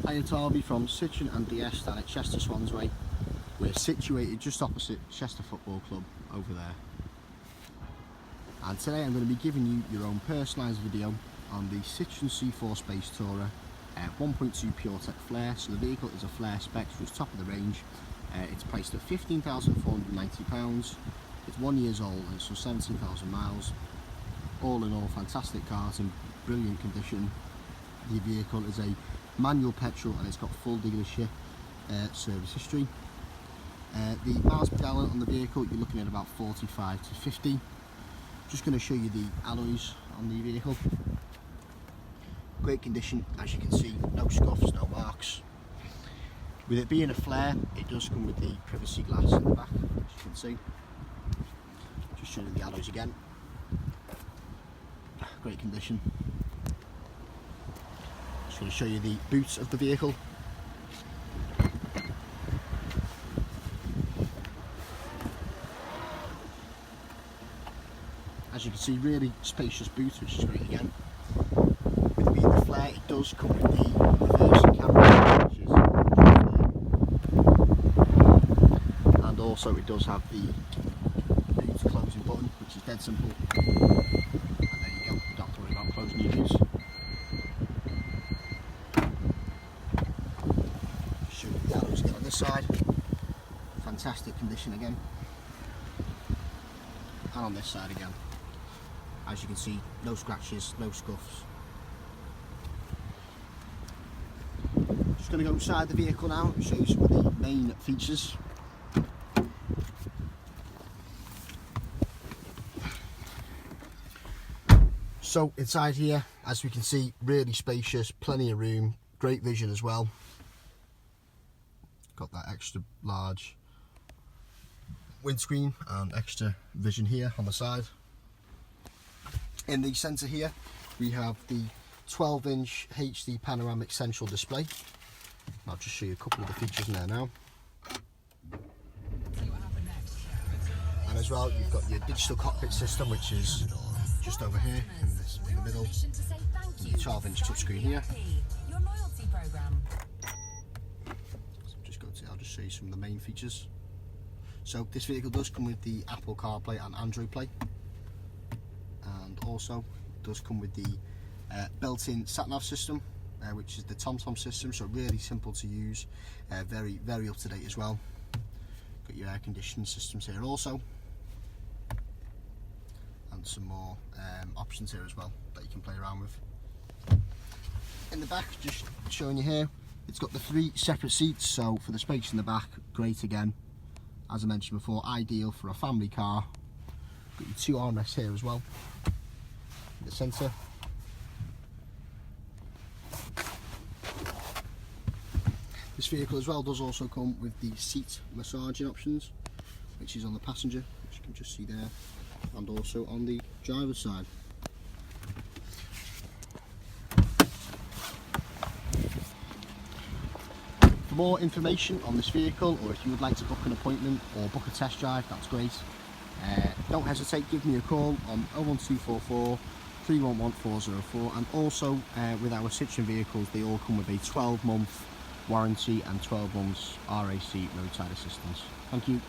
Hi, it's Harvey from Citroen and DS down at Chester Swansway. We're situated just opposite Chester Football Club over there. And today I'm going to be giving you your own personalised video on the Citroen C4 SpaceTourer 1.2 PureTech Flair. So the vehicle is a Flair spec, so it's top of the range. It's priced at £15,490. It's 1 year old and it's 17,000 miles. All in all, fantastic car. It's in brilliant condition. The vehicle is a manual petrol and it's got full dealership service history. The miles per gallon on the vehicle, you're looking at about 45 to 50. Just going to show you the alloys on the vehicle. Great condition, as you can see, no scuffs, no marks. With it being a Flair, it does come with the privacy glass in the back, as you can see. Just showing you the alloys again. Great condition. Just going to show you the boots of the vehicle. As you can see, really spacious boots, which is great again. With it being the Flair, it does come with the reversing camera, which is there. And also it does have the boot closing button, which is dead simple. And there you go, you don't have to worry about closing your boots. Show you the alloys again on this side. Fantastic condition again. And on this side again. As you can see, no scratches, no scuffs. Just going to go inside the vehicle now and show you some of the main features. So inside here, as we can see, really spacious, plenty of room, great vision as well. Got that extra large windscreen and extra vision here on the side. In the centre here we have the 12-inch HD panoramic central display. I'll just show you a couple of the features in there now. And as well, you've got your digital cockpit system, which is just over here in the middle. And your 12-inch touchscreen here. So I'll just show you some of the main features. So this vehicle does come with the Apple CarPlay and Android Play. And also does come with the built-in sat-nav system, which is the TomTom system, so really simple to use, very up to date as well. Got your air conditioning systems here also, and some more options here as well that you can play around with. In the back, just showing you here, it's got the 3 separate seats, so for the space in the back, great again. As I mentioned before, ideal for a family car. Got your 2 armrests here as well in the centre. This vehicle as well does also come with the seat massaging options, which is on the passenger, which you can just see there, and also on the driver's side. For more information on this vehicle, or if you would like to book an appointment or book a test drive, that's great. Don't hesitate, give me a call on 01244 311 404, and also with our Citroen vehicles, they all come with a 12-month warranty and 12 months RAC roadside assistance. Thank you.